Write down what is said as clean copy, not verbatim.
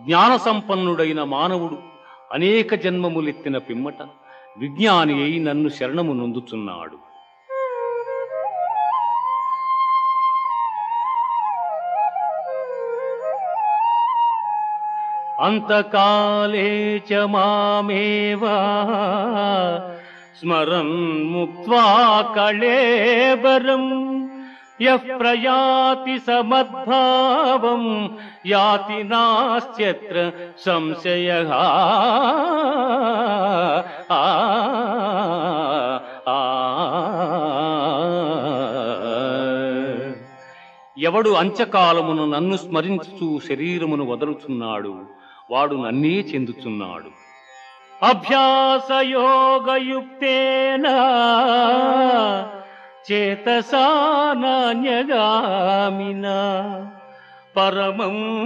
జ్ఞాన సంపన్నుడైన మానవుడు అనేక జన్మములెత్తిన పిమ్మట విజ్ఞాని అయి నన్ను శరణము నొందుచున్నాడు. అంతకాలే చ మామేవా స్మరన్ ముక్త్వా కళేబరం యః ప్రయాతి సమద్భావం యాతి నాస్త్యత్ర సంశయః. ఎవడు అంత్యకాలమును నన్ను స్మరించుచూ శరీరమును వదలుచున్నాడు వాడు నన్నే చెందుచున్నాడు. అభ్యాసయోగయుక్తేన చేతసా నాన్యగామినా పరమం